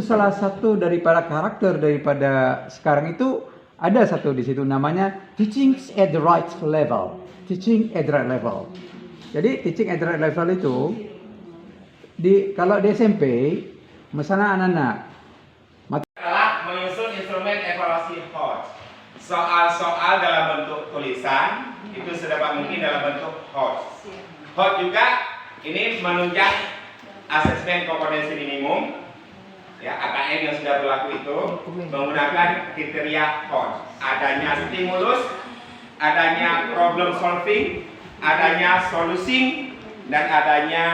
salah satu daripada karakter daripada sekarang itu ada satu di situ namanya teaching at the right level. Teaching at the right level. Jadi teaching at the right level itu kalau di SMP misalnya anak-anak adalah menyusun instrumen evaluasi HOT. Soal-soal dalam bentuk tulisan itu sedapat mungkin dalam bentuk HOT. HOT juga ini menunjang asesmen kompetensi minimum. Ya, AKM yang sudah berlaku itu menggunakan kriteria HOT. Adanya stimulus, adanya problem solving, adanya solusi, dan adanya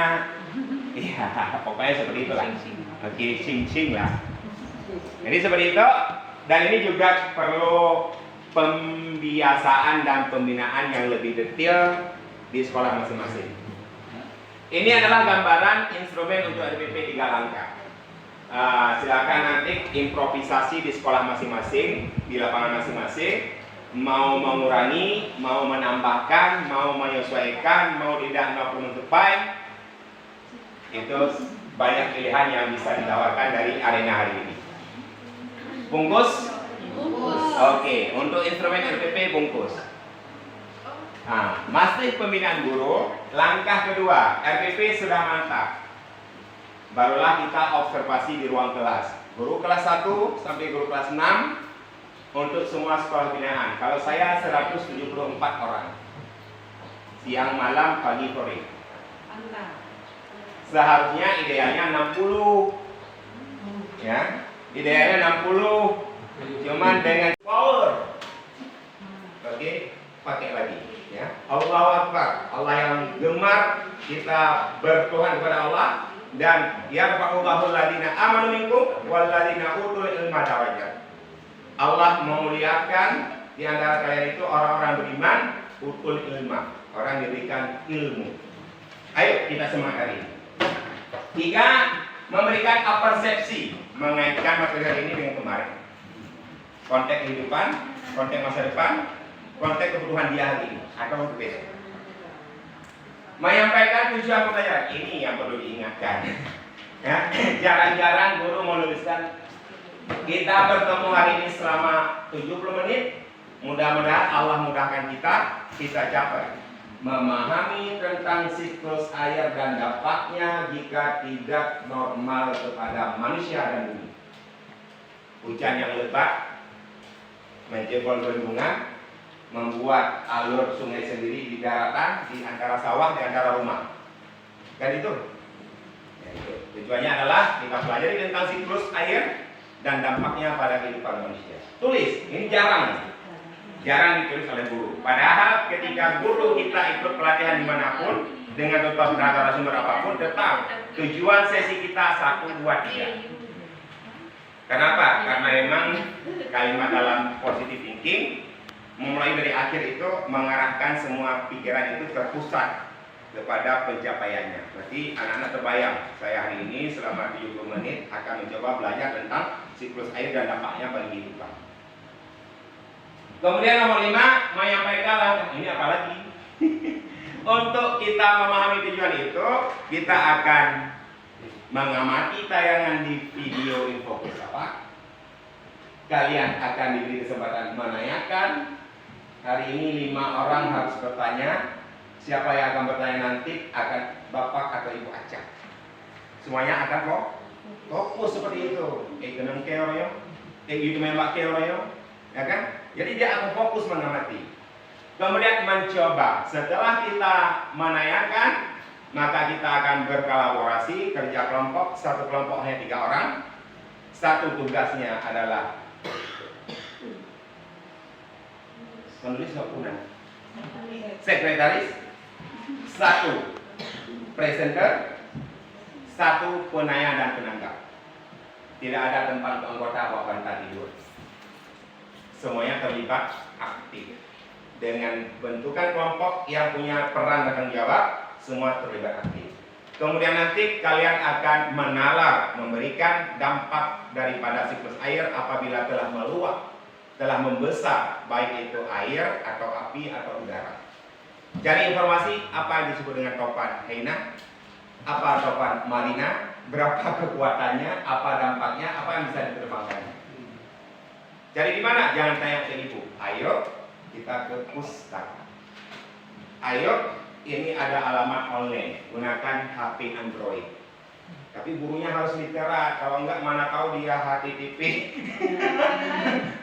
pokoknya seperti itulah. Oke, cing-cing lah. Jadi seperti itu, dan ini juga perlu pembiasaan dan pembinaan yang lebih detail di sekolah masing-masing. Ini adalah gambaran instrumen untuk RPP 3 langkah. Silakan nanti improvisasi di sekolah masing-masing, di lapangan masing-masing, mau mengurangi, mau menambahkan, mau menyesuaikan, mau tidak mau penutupan, itu banyak pilihan yang bisa ditawarkan dari arena hari ini. Bungkus? Bungkus. Oke, untuk instrumen RPP bungkus. Nah, masih pembinaan guru, langkah kedua, RPP sudah mantap. Barulah kita observasi di ruang kelas. Guru kelas 1 sampai guru kelas 6 untuk semua sekolah binaan. Kalau saya 174 orang. Siang, malam, pagi, sore. Seharusnya idealnya 60. Ya, idealnya 60. Cuman dengan power. Oke, pakai lagi ya. Allahu Akbar. Allah yang gemar kita bertuhan kepada Allah. Dan yarfa'ullahu alladziina aamanu minkum walladziina utul ilma darajat. Allah memuliakan di antara kalian itu orang-orang beriman, utul ilma, orang yang diberikan ilmu. Ayo kita semangati. 3, memberikan persepsi mengaitkan materi ini dengan kemarin. Konteks kehidupan, konteks masa depan, konteks kebutuhan dia hari ini atau untuk besok. Menyampaikan tujuan pembelajaran ini yang perlu diingatkan. Ya, jarang-jarang guru menuliskan kita bertemu hari ini selama 70 menit. Mudah-mudahan Allah mudahkan kita capai memahami tentang siklus air dan dampaknya jika tidak normal kepada manusia dan bumi. Hujan yang lebat menjebol bendungan, membuat alur sungai sendiri di daratan, di antara sawah, di antara rumah. Dan itu, tujuannya adalah kita pelajari tentang siklus air dan dampaknya pada kehidupan manusia. Tulis, ini jarang ditulis oleh guru. Padahal ketika guru kita ikut pelatihan dimanapun dengan tetap narasumber apapun, tetap tujuan sesi kita 1, 2, 3. Kenapa? Karena memang kalimat dalam positive thinking memulai dari akhir itu mengarahkan semua pikiran itu terpusat kepada pencapaiannya. Berarti anak-anak terbayang, saya hari ini selama 70 menit akan mencoba belajar tentang siklus air dan dampaknya bagi kehidupan. Kemudian nomor 5, menyampaikan langkah. Ini apa lagi? Untuk kita memahami tujuan itu, kita akan mengamati tayangan di video infocus apa. Kalian akan diberi kesempatan menanyakan. Hari ini 5 orang harus bertanya. Siapa yang akan bertanya nanti akan Bapak atau Ibu acak. Semuanya akan fokus seperti itu. Kenang keoyo, itu memang keoyo, ya kan? Jadi dia akan fokus mengamati. Kemudian mencoba. Setelah kita menanyakan, maka kita akan berkolaborasi kerja kelompok. Satu kelompok hanya 3 orang. Satu tugasnya adalah penulis notulen, sekretaris, 1 presenter, 1 penanya dan penanggap. Tidak ada tempat anggota bawahan tidur. Semuanya terlibat aktif. Dengan bentukan kelompok yang punya peran dan tanggung jawab, semua terlibat aktif. Kemudian nanti kalian akan menalar, memberikan dampak daripada siklus air apabila telah meluap, telah membesar, baik itu air atau api atau udara. Cari informasi apa yang disebut dengan topan Heina, apa topan Marina, berapa kekuatannya, apa dampaknya, apa Cari di mana? Jangan tanya ke ibu. Ayo kita ke pustaka. Ayo, ini ada alamat online. Gunakan HP Android. Tapi gurunya harus literat. Kalau enggak, mana tahu dia HTTP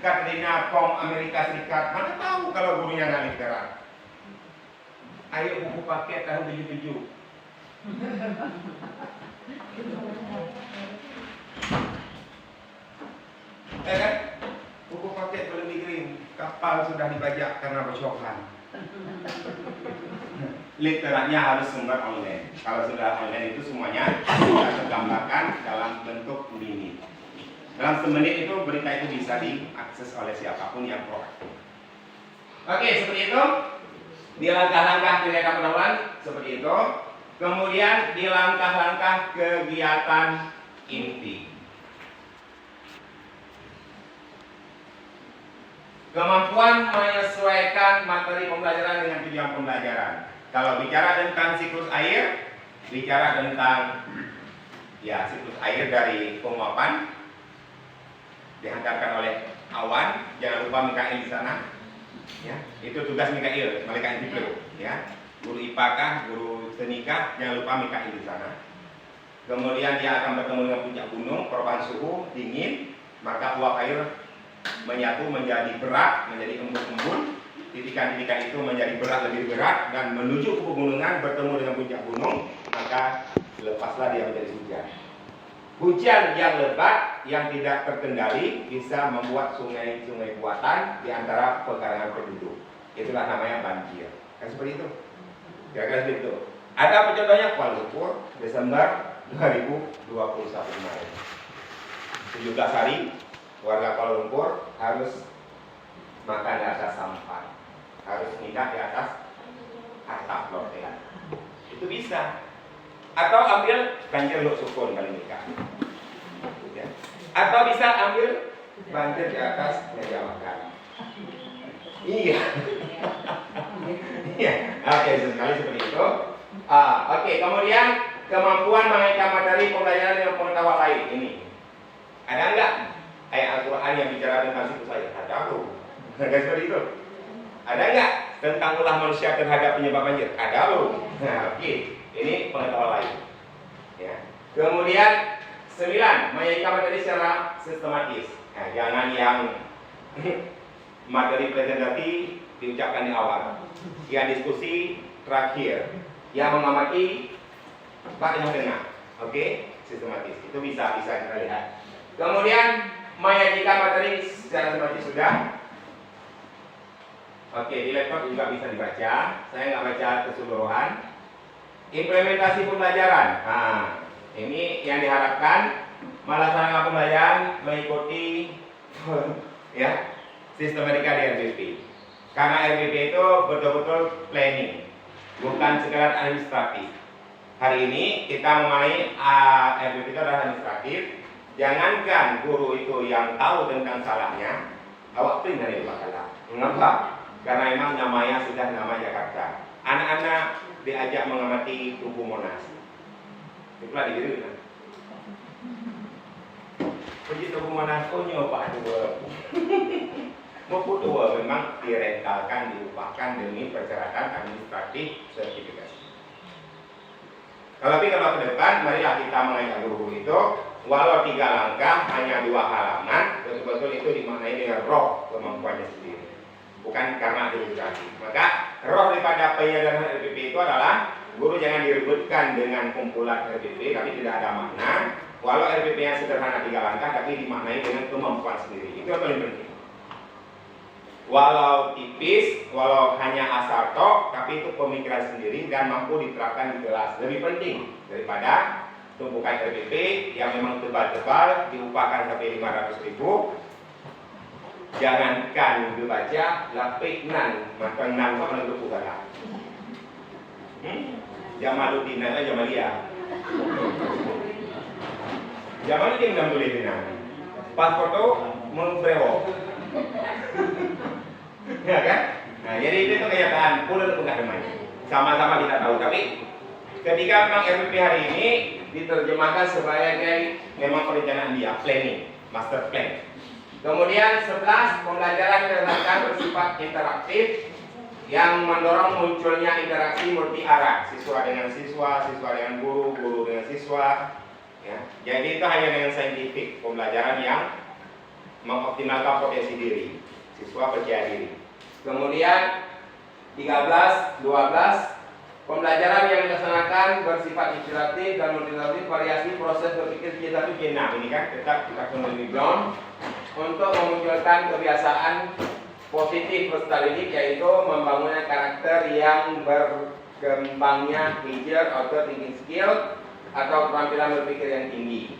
Katrina.com Amerika Serikat. Mana tahu kalau gurunya nggak literat. Ayo buku paket tahun 77. Kan? Buku paket belum dikirim. Kapal sudah dibajak karena bocoran. Literatnya harus sumber online. Kalau sudah online itu semuanya sudah tergambarkan dalam bentuk mini. Dalam semenit itu berita itu bisa diakses oleh siapapun yang proaktif. Oke, seperti itu. Di langkah-langkah kegiatan pendahuluan seperti itu. Kemudian di langkah-langkah kegiatan inti. Kemampuan menyesuaikan materi pembelajaran dengan tujuan pembelajaran. Kalau bicara tentang siklus air, bicara tentang siklus air dari penguapan dihantarkan oleh awan. Jangan lupa Mikail di sana. Ya, itu tugas Mikail, malaikat Jibril. Ya, guru IPA kah, guru seni kah, jangan lupa Mikail di sana. Kemudian dia akan bertemu dengan puncak gunung, perubahan suhu, dingin, maka uap air menyatu menjadi berat, menjadi embun-embun. Titikan-titikan itu menjadi berat lebih berat dan menuju ke pegunungan bertemu dengan puncak gunung, maka lepaslah dia menjadi hujan. Hujan yang lebat yang tidak terkendali bisa membuat sungai-sungai buatan di antara pekarangan penduduk. Itulah namanya banjir. Kan seperti itu. Kira-kira seperti itu. Ada contohnya Kuala Lumpur Desember 2021 kemarin. 17 hari warga Kuala Lumpur harus makan di atas sampah, harus nikah di atas atap loteng. Itu bisa. Atau ambil banjir Luk Sukun kali nikah. Ya. Atau bisa ambil banjir di atas meja makan. Iya. Iya. Oke, sekali seperti itu. Oke, kemudian kemampuan mengaitkan materi pembelajaran dengan pengetahuan lain ini. Ada enggak ayat Al-Quran yang bicara tentang siklus air? Ada tuh. Enggak seperti itu. Ada enggak tentang ulah manusia terhadap penyebab banjir? Ada loh. Nah, oke. Ini pengetahuan lain. Ya. Kemudian 9, menyajikan materi secara sistematis. Nah, jangan yang materi presentasi diucapkan di awal, yang diskusi terakhir, yang mengamati Pak yang tengah. Oke, sistematis. Itu bisa kita lihat. Kemudian menyajikan materi secara sistematis sudah. Oke, di laptop juga bisa dibaca. Saya nggak baca keseluruhan. Implementasi pembelajaran. Nah, ini yang diharapkan melaksanakan pembelajaran mengikuti ya sistematika di RBP. Karena RBP itu betul-betul planning, bukan sekedar administratif. Hari ini kita mengenai RBP itu adalah administratif. Jangankan guru itu yang tahu tentang salahnya, awak print dari bakalah. Mengapa? Karena memang namanya sudah nama Jakarta. Anak-anak diajak mengamati tubuh Monas. Itulah diri kan. Puji tubuh Monas konyo Pak dua. Maupun dua memang direntalkan, diupahkan demi persyaratan administratif sertifikasi. Tapi kalau ke depan, marilah kita mengajar guru itu, walau 3 langkah, hanya 2 halaman, betul-betul itu dimaknai dengan roh kemampuannya sendiri. Bukan karena administrasi. Maka roh daripada penyadaran RBP itu adalah guru jangan diributkan dengan kumpulan RBP, tapi tidak ada makna. Walau RBP yang sederhana 3 langkah, tapi dimaknai dengan kemampuan sendiri. Itu yang paling penting. Walau tipis, walau hanya asal tok, tapi itu pemikiran sendiri dan mampu diterapkan di kelas. Lebih penting daripada tumpukan RBP yang memang tebal-tebal, diupahkan sampai 500.000. Jangankan dibaca, lapik nan, makan nan kok menentu bukan. Jamaluddin atau Jamalia. Jamaluddin dan tulis pas foto membrewok. Ya kan? Nah, jadi itu kenyataan pulau enggak teman. Sama-sama kita tahu, tapi ketika memang RBP hari ini diterjemahkan sebagai memang perencanaan dia, planning, master plan. Kemudian 11, pembelajaran berdasarkan bersifat interaktif yang mendorong munculnya interaksi multi arah, siswa dengan siswa, siswa dengan guru, guru dengan siswa. Ya. Jadi itu hanya dengan saintifik, pembelajaran yang mengoptimalkan potensi diri, siswa percaya diri. Kemudian 13, 12, pembelajaran yang dilaksanakan bersifat iteratif dan multilatif, variasi proses berpikir J1 J6. Ini kan tetap kita kembali ground untuk memunculkan kebiasaan positif peserta didik, yaitu membangunnya karakter yang berkembangnya hijau atau thinking skill atau keterampilan berpikir yang tinggi.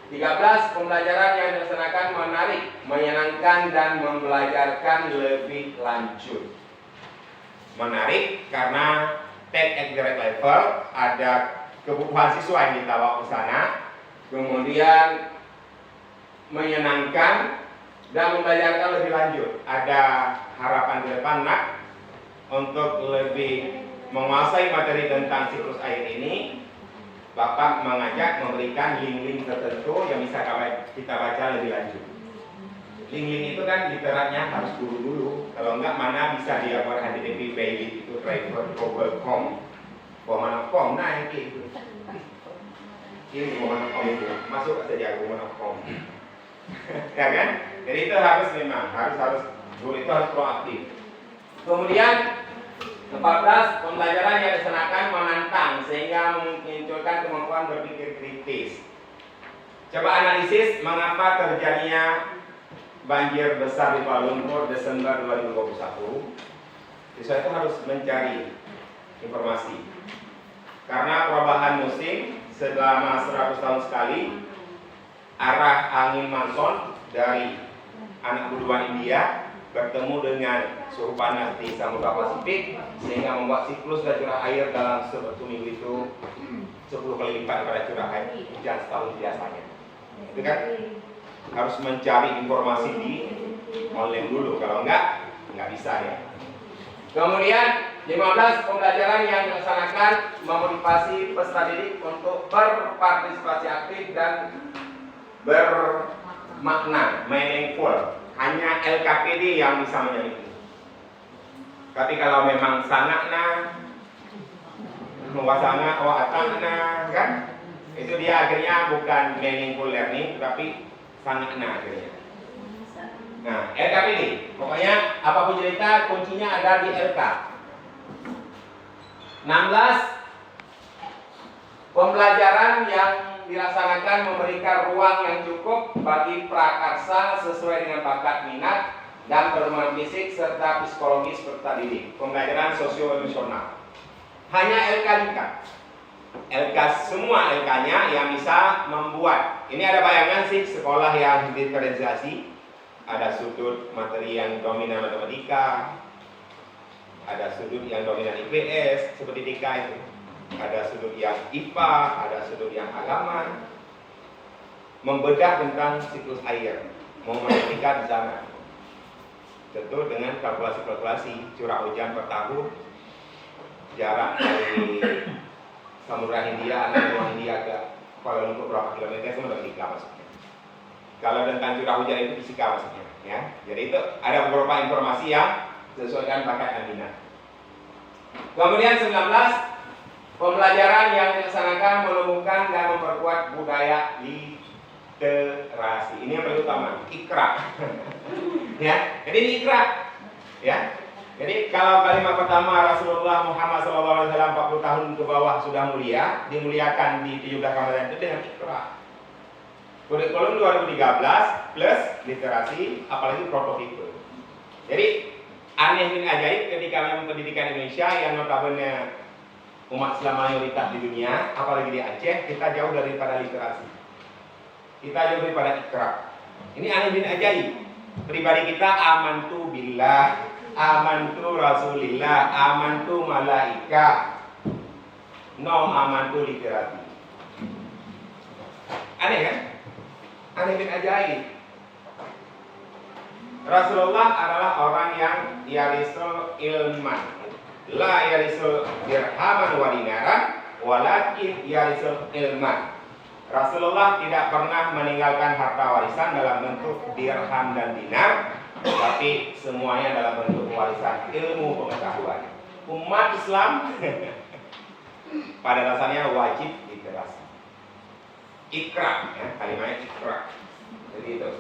13, pembelajaran yang dilaksanakan menarik, menyenangkan dan membelajarkan lebih lanjut. Menarik karena take at the right level, ada kebutuhan siswa yang kita bawa ke sana. Kemudian menyenangkan dan membelajarkan lebih lanjut. Ada harapan ke depan nak untuk lebih menguasai materi tentang siklus air ini. Bapak mengajak memberikan link-link tertentu yang bisa kita baca lebih lanjut. Link-link itu kan literatnya harus dulu. Kalau enggak mana bisa dia buat HTTP page itu driver.com. Komanocom nah itu. Ini komanocom itu masuk saja komanocom. Ya kan? Jadi itu harus memang harus guru itu harus proaktif. Kemudian 14, pembelajaran yang dilaksanakan menantang sehingga memunculkan kemampuan berpikir kritis. Coba analisis mengapa terjadinya banjir besar di Kuala Lumpur Desember 2021. Siswa itu harus mencari informasi. Karena perubahan musim selama 100 tahun sekali, arah angin monsun dari anak buduan India bertemu dengan suhu panas di Samudra Pasifik sehingga membuat siklus dan curah air dalam satu minggu itu 10 kali lipat daripada curah air hujan setahun biasanya. Itu kan harus mencari informasi di online dulu, kalau enggak bisa ya. Kemudian 15, pembelajaran yang dilaksanakan memotivasi peserta didik untuk berpartisipasi aktif dan bermakna, meaningful. Hanya LKPD yang bisa menyanyi. Tapi kalau memang sanakna, mewasana, waatana, kan? Itu dia akhirnya bukan meaningful learning, tapi sanakna akhirnya. Nah, LKPD, pokoknya apapun cerita, kuncinya ada di LK. 16, pembelajaran yang dilaksanakan memberikan ruang yang cukup bagi prakarsa sesuai dengan bakat minat dan perkembangan fisik serta psikologis peserta didik. Pembelajaran sosio-emosional. Hanya LK juga. LK semua LK-nya yang bisa membuat. Ini ada bayangan sih sekolah yang diferensiasi. Ada sudut materi yang dominan matematika, ada sudut yang dominan IPS seperti TK itu. Ada sudut yang IPA, ada sudut yang agama. Membedah tentang siklus air, mematikan di sana. Tentu dengan kalkulasi-kalkulasi curah hujan per tahun, jarak dari Samudra Hindia, Benua Hindia ke Kuala Lumpur berapa kilometer, semua fisika maksudnya. Kalau tentang curah hujan itu fisika maksudnya, ya. Jadi itu ada beberapa informasi yang sesuaikan bakat dan minat. Kemudian 19, pembelajaran yang dilaksanakan menumbuhkan dan memperkuat budaya literasi. Ini yang paling utama, ikra. Ya, jadi ini ikra. Ya. Jadi kalau kalimat pertama Rasulullah Muhammad SAW 40 tahun ke bawah sudah mulia, dimuliakan di 17 kabupaten itu dengan ikra. Kurikulum 2013 plus literasi, apalagi prototipe. Jadi aneh bin ajaib ketika memang pendidikan Indonesia yang notabene umat Islam mayoritas di dunia, apalagi di Aceh, kita jauh daripada literasi. Kita jauh daripada ikra. Ini aneh bin ajaib. Pribadi kita amantu billah, amantu rasulillah, amantu malaika. No amantu literasi. Aneh kan? Aneh bin ajaib. Rasulullah adalah orang yang yarisul ilman. La yarisul dirhaman wa dinaran, walakin yarisul ilman. Rasulullah tidak pernah meninggalkan harta warisan dalam bentuk dirham dan dinar, tapi semuanya dalam bentuk warisan ilmu pengetahuan. Umat Islam pada dasarnya wajib literasi. Ikra, ya, kalimatnya ikra. Jadi itu.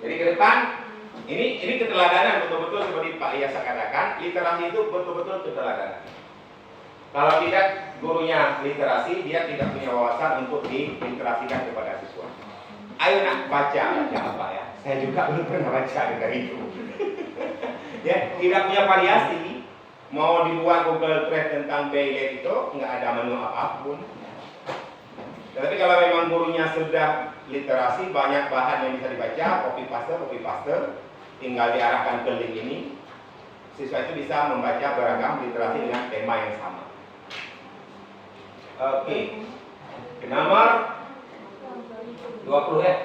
Jadi ke depan ini keteladanan betul-betul seperti Pak Yasa katakan, literasi itu betul-betul keteladanan. Kalau tidak gurunya literasi, dia tidak punya wawasan untuk diliterasikan kepada siswa. Ayo nak baca apa ya? Saya juga belum pernah baca dari itu. Ya, tidak punya variasi. Mau dibuat Google Trade tentang Baylet itu nggak ada menu apapun. Tapi kalau memang gurunya sudah literasi, banyak bahan yang bisa dibaca, copy paste, tinggal diarahkan ke link ini, siswa itu bisa membaca beragam literasi dengan tema yang sama. Oke. Nomor 20 ya.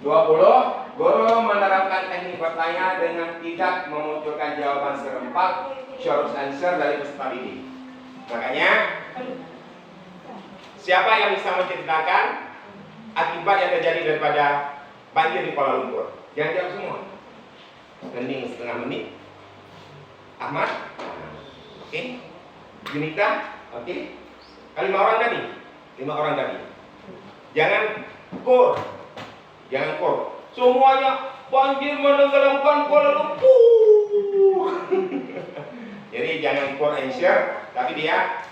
20, guru menerapkan teknik bertanya dengan tidak memunculkan jawaban serempak, short answer dari peserta didik. Makanya siapa yang bisa menceritakan akibat yang terjadi daripada banjir di Kuala Lumpur? Jangan jawab semua. Hening setengah menit. Ahmad, oke. Junita, oke. 5 orang tadi. Jangan kur. Semuanya banjir menenggelamkan Kuala Lumpur. Jadi jangan kur and share, tapi dia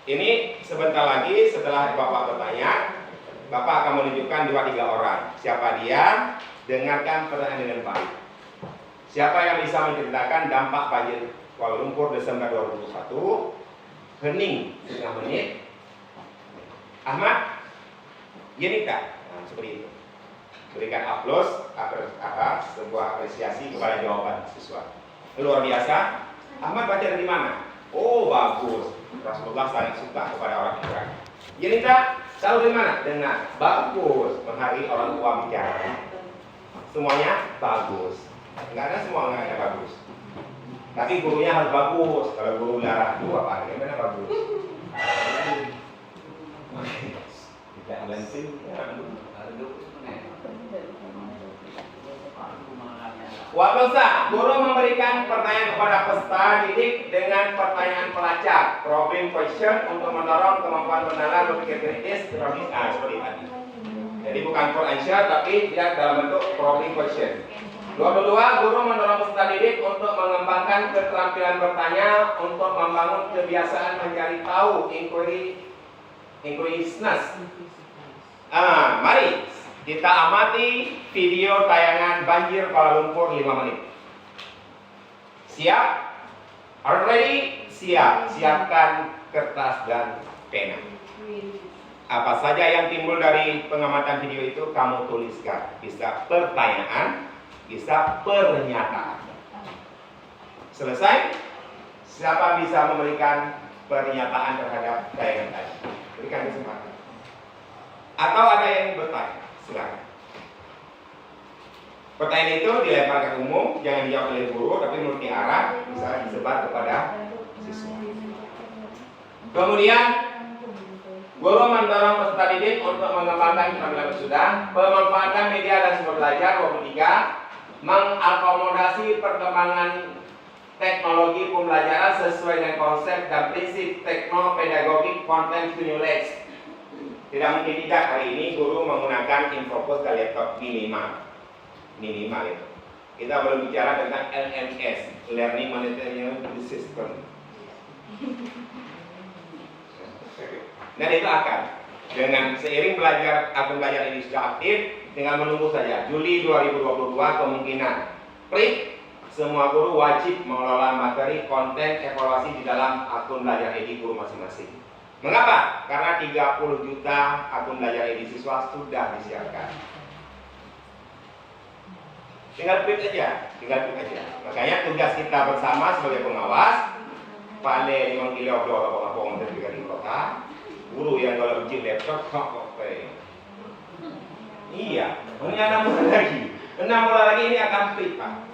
ini sebentar lagi setelah Bapak bertanya, Bapak akan menunjukkan 2-3 orang. Siapa dia? Dengarkan pertanyaan dengan baik. Siapa yang bisa menceritakan dampak banjir Kuala Lumpur Desember 2021? Hening setengah menit. Ahmad, Yenita, nah, seperti itu. Berikan aplaus, sebuah apresiasi kepada jawaban siswa. Luar biasa. Ahmad baca dari mana? Oh bagus. Rasulullah sangat suka kepada orang Ibrani. Yenita, tahu dari mana? Dengar. Bagus. Menghargai orang tua bicara. Semuanya bagus. Enggak ada semua nggak ada bagus. Tapi gurunya harus bagus. Kalau guru larang itu apa? Gimana bagus? Tidak lensin. Wakosa, guru memberikan pertanyaan kepada peserta didik dengan pertanyaan pelacak, problem question untuk mendorong kemampuan pendengar berpikir kritis, seperti tadi. Jadi bukan for answer, tapi dia dalam bentuk problem question. 22, guru mendorong peserta didik untuk mengembangkan keterampilan bertanya untuk membangun kebiasaan mencari tahu, inquisitiveness. Mari kita amati video tayangan banjir Kuala Lumpur 5 menit. Siap? Are ready? Siap. Siapkan kertas dan pena. Apa saja yang timbul dari pengamatan video itu kamu tuliskan. Bisa pertanyaan, bisa pernyataan. Selesai? Siapa bisa memberikan pernyataan terhadap tayangan tadi? Berikan kesempatan. Atau ada yang bertanya? Silakan. Pertanyaan itu dilemparkan umum, jangan dijawab oleh guru, tapi multi arah, bisa disebar kepada siswa. Kemudian guru mendorong peserta didik untuk mengembangkan keterampilan sudah, pemanfaatan media dan sumber belajar. 23, mengakomodasi perkembangan teknologi pembelajaran sesuai dengan konsep dan prinsip tekno-pedagogik content stimulus. Tidak mungkin tidak hari ini guru menggunakan infocus ke laptop minimal itu. Kita belum bicara tentang LMS, Learning Management System. Dan itu akan dengan seiring akun belajar ini sudah aktif, tinggal menunggu saja. Juli 2022 kemungkinan print. Semua guru wajib mengelola materi konten evaluasi di dalam akun belajar edi guru masing-masing. Mengapa? Karena 30 juta akun belajar edi siswa sudah disiapkan. Tinggal klik aja. Makanya tugas kita bersama sebagai pengawas, Pale 5 kilo doang dari kota, guru yang kalau uji laptop kok iya, ini 6 bulan lagi. 6 bulan lagi ini akan print, Pak.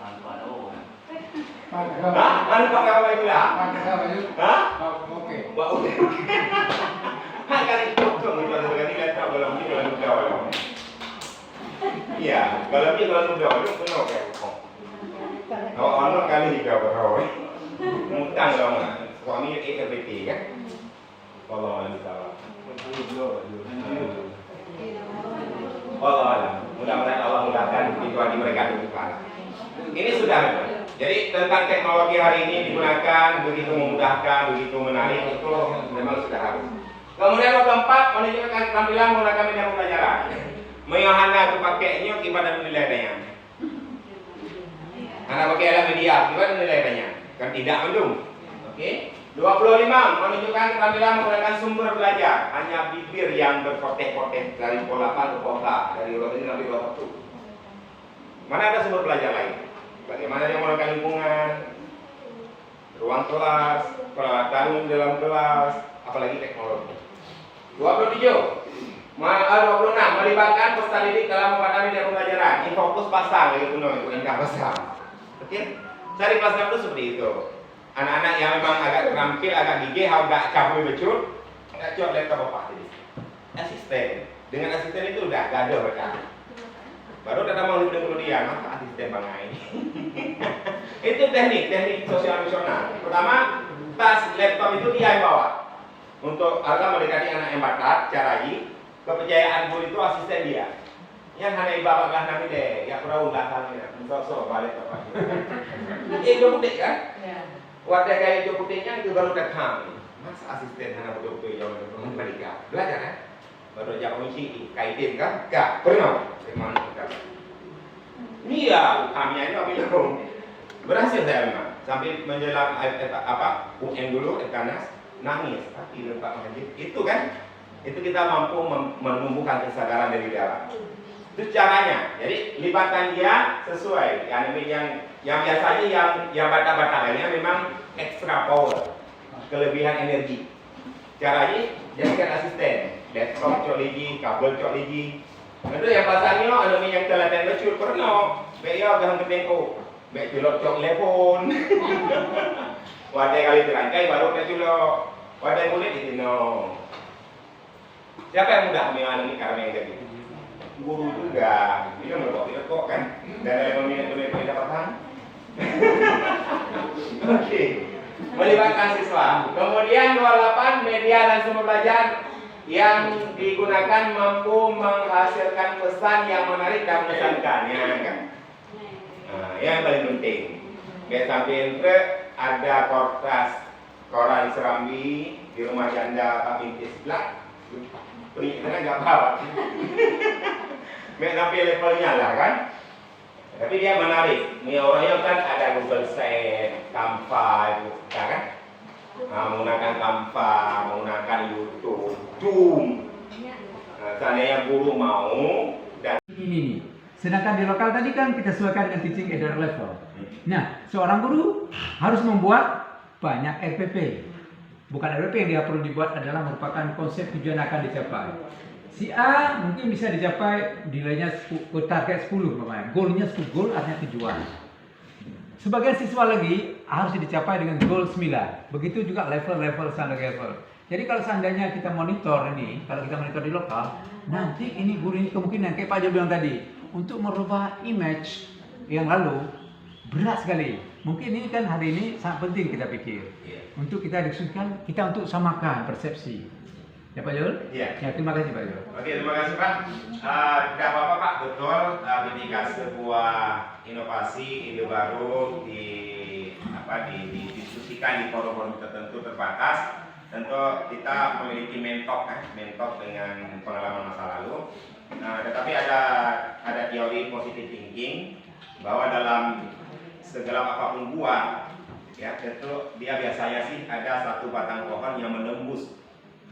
Anu pakai apa itu lah? Oke. Kali itu dong, kalau lihat kalau belum Iya, kalau dia kalau sudah ada penuh kayak kok. Kalau anak kali juga berapa? Ngutang dong, suami ELPT kan? Kalau ada salah. Allah alam. Mudah-mudahan Allah mudahkan situasi mereka depan. Ini sudah. Jadi tentang teknologi hari ini digunakan begitu memudahkan, begitu menarik, itu memang sudah harus. Kemudian yang keempat, menunjukkan tampilan menggunakan media pembelajaran. Menyohana kepakainya kepada penilaiannya. Anak pakai alat media, gimana penilaiannya? Kan tidak belum. Oke. 25 menunjukkan keterampilan menggunakan sumber belajar. Hanya bibir yang berkotek-kotek dari pola apa ke kota, dari orang ini sampai orang itu. Mana ada sumber belajar lain? Bagaimana dia menggunakan lingkungan, ruang kelas, peralatan dalam kelas, apalagi teknologi. 27. 26 melibatkan peserta didik dalam pembuatan media pembelajaran. Ini fokus pasang lagi penuh itu indah pasang. Oke? Cari pasang itu seperti itu. Anak-anak yang memang agak terampil, agak gigih, agak capek becut, agak coba laptop bapak jadi asisten. Dengan asisten itu udah gak ada mereka. Baru ada mau dulu dia, masa asisten bangai. Itu teknik sosial emosional. Pertama, tas laptop itu dia yang bawa. Untuk agar mendekati anak yang bakat, carai, kepercayaan guru itu asisten dia. Yang hanya ibarat lah nanti deh, ya kurang belakangnya, sosok balik apa. Itu putih kan? Wadah kayak itu putihnya itu baru dekam. Masa asisten hanya betul-betul yang mereka belajar kan? Baru aja komisi kaitin kan? Gak pernah. Bagaimana kita? Iya, kami ini bilang berhasil saya memang. Sampai menjelang UN dulu, Ekanas nangis. Tapi Pak Mahdi itu kan? Itu kita mampu menumbuhkan kesadaran dari dalam. Itu caranya. Jadi lipatan dia sesuai. Yang biasanya yang bata-bata lainnya memang extra power, kelebihan energi. Caranya jadikan asisten. Laptop cok lagi, kabel cok lagi. Itu yang pasangnya ada yang telaten becur pernah. Beyo gahang ketengko. Bek cilok cok telepon. Wadah kali terangkai baru ke cilok. Wadah kulit itu no. Siapa yang mudah mengalami karena yang jadi? Guru juga. Dia merokok kan. Dan yang meminat dapatan. Oke. Melibatkan siswa. Kemudian 28 media dan sumber belajar yang digunakan mampu menghasilkan pesan yang menarik dan mengesankan, ya kan? Nah, yang paling penting. Biar sampai ada kertas koran serambi di rumah janda Pak Binti sebelah. Beri itu kan nggak bawa. Biar sampai levelnya lah kan? Tapi dia menarik. Orangnya kan ada Google Set, Canva, ya kan? Menggunakan Canva, menggunakan YouTube, Zoom. Nah, seandainya guru mau dan ini. Sedangkan di lokal tadi kan kita sesuaikan dengan teaching either level. Nah, seorang guru harus membuat banyak RPP. Bukan RPP yang dia perlu dibuat adalah merupakan konsep tujuan akan dicapai. Si A mungkin bisa dicapai nilainya target 10 namanya. Goalnya 10, goal artinya tujuan. Sebagian siswa lagi harus dicapai dengan goal 9. Begitu juga level-level standar level. Jadi kalau seandainya kita monitor ini, kalau kita monitor di lokal, nanti ini guru ini kemungkinan kayak Pak Jo bilang tadi, untuk merubah image yang lalu berat sekali. Mungkin ini kan hari ini sangat penting kita pikir. Untuk kita diskusikan, kita untuk samakan persepsi. Ya Pak Jul? Iya. Ya, terima kasih Pak Jul. Oke, terima kasih Pak. Tidak apa-apa Pak, betul. Ketika sebuah inovasi, ide baru didiskusikan di forum-forum tertentu terbatas, tentu kita memiliki mentok dengan pengalaman masa lalu. Tetapi ada teori positive thinking bahwa dalam segala apapun buah, ya tentu dia biasanya sih ada satu batang pohon yang menembus,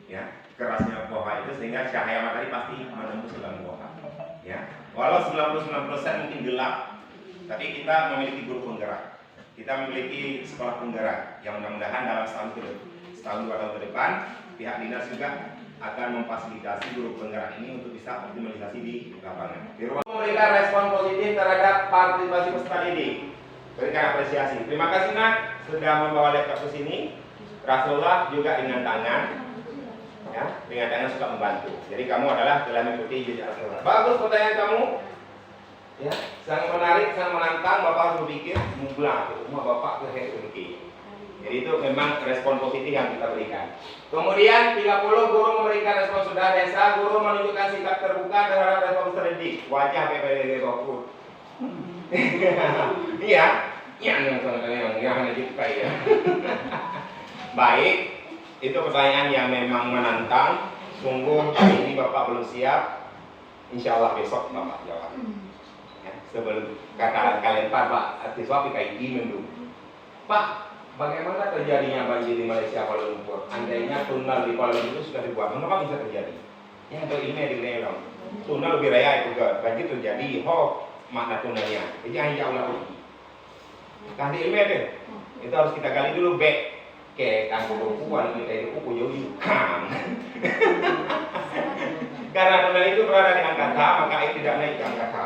ya kerasnya pohon itu sehingga cahaya matahari pasti menembus ke dalam pohon. Ya, walau 99% mungkin gelap, tapi kita memiliki guru penggerak. Kita memiliki sekolah penggerak yang mudah-mudahan dalam setahun 2 tahun ke depan pihak dinas juga akan memfasilitasi guru penggerak ini untuk bisa optimalisasi di lapangan. Memberikan respon positif terhadap partisipasi peserta didik. Berikan apresiasi. Terima kasih Nak sudah membawa laptop ke sini. Rasulullah juga dengan tangan, ya, dengan tangan suka membantu. Jadi kamu adalah telah mengikuti jejak Rasulullah. Bagus pertanyaan kamu. Ya, sangat menarik, sangat menantang. Bapak harus berpikir, mublah, rumah bapak ke HMK. Jadi itu memang respon positif yang kita berikan. Kemudian 30 guru memberikan respon sudah desa, guru menunjukkan sikap terbuka terhadap respon terdidik. Wajah PPDG Bokut. Iya, yang hanya disukai ya. Baik, itu pertanyaan yang memang menantang. Sungguh ini Bapak belum siap. Insya Allah besok Bapak jawab. Ya, sebelum kata kalian Pak, siswa PKID mendung. Pak, bagaimana terjadinya banjir di Malaysia Kuala Lumpur? Andainya tunnel di Kuala Lumpur itu sudah dibuat, mengapa bisa terjadi? Ya, untuk ilmiah di Lelang. Tunnel lebih raya itu banjir terjadi. Makna tunnelnya. Jadi hanya jauh uji. Nah di ilmiah deh, itu harus kita gali dulu back. Kayak kanggo bukuan, kita itu buku jauh kang. Karena tunnel itu berada di angkasa, maka itu tidak naik ke angkasa.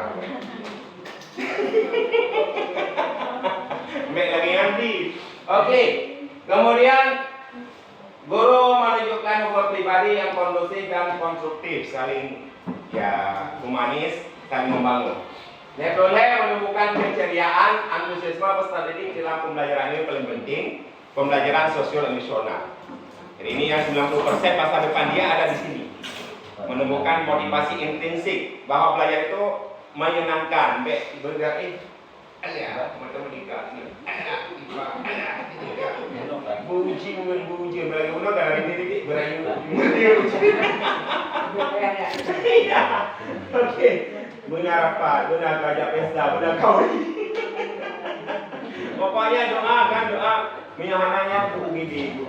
Baik lagi nanti. Oke, kemudian guru menunjukkan hubungan pribadi yang kondusif dan konstruktif, saling humanis, saling membangun. Nebrole menemukan keceriaan, antusiasme peserta didik dalam pembelajaran ini paling penting, pembelajaran sosial emosional. Jadi ini yang 90% masa depan dia ada di sini. Menemukan motivasi intrinsik bahwa belajar itu menyenangkan, bergerak teman-teman nikah buji bagi uno dari ini berayu oke benar apa benar kerja pesta benar kau pokoknya doa kan doa minyahananya buku gini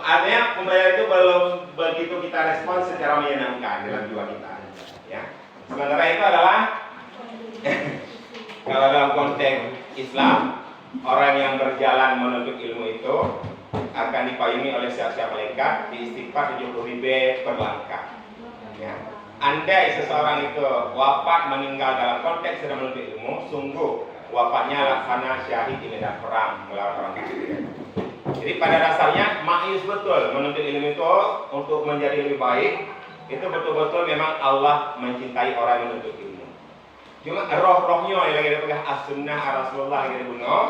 artinya pembelajaran itu belum begitu kita respon secara menyenangkan dalam jiwa kita. Ya. Sementara itu adalah kalau dalam konteks Islam, orang yang berjalan menuntut ilmu itu akan dipayungi oleh siap-siap malaikat di istighfar 70.000 per langkah. Ya. Andai seseorang itu wafat meninggal dalam konteks sedang menuntut ilmu, sungguh wafatnya laksana syahid di medan perang melawan orang kafir. Jadi pada dasarnya ma'ius betul menuntut ilmu itu untuk menjadi lebih baik. Itu betul-betul memang Allah mencintai orang yang menuntut ilmu. Cuma roh-rohnya yang lagi dipegang as-sunnah ar-rasulullah yang dibunuh,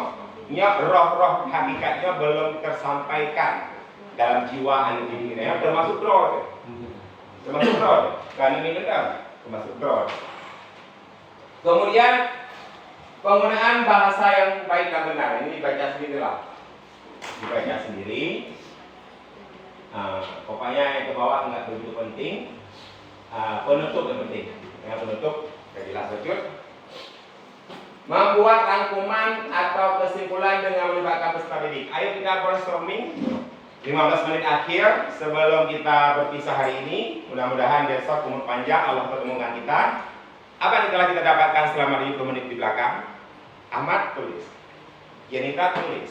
roh-roh hakikatnya belum tersampaikan dalam jiwa anak dirinya, termasuk roh. Termasuk roh. Karena ini kan termasuk roh. Kemudian penggunaan bahasa yang baik dan benar ini dibaca sendirilah. Dibaca sendiri. Pokoknya yang ke bawah enggak begitu penting. Penutup yang penting. Yang penutup sudah jelas betul. Membuat rangkuman atau kesimpulan dengan melibatkan peserta didik. Ayo kita brainstorming 15 menit akhir sebelum kita berpisah hari ini. Mudah-mudahan besok umur panjang Allah pertemukan kita. Apa yang telah kita dapatkan selama 20 menit di belakang? Ahmad tulis, Yenita tulis,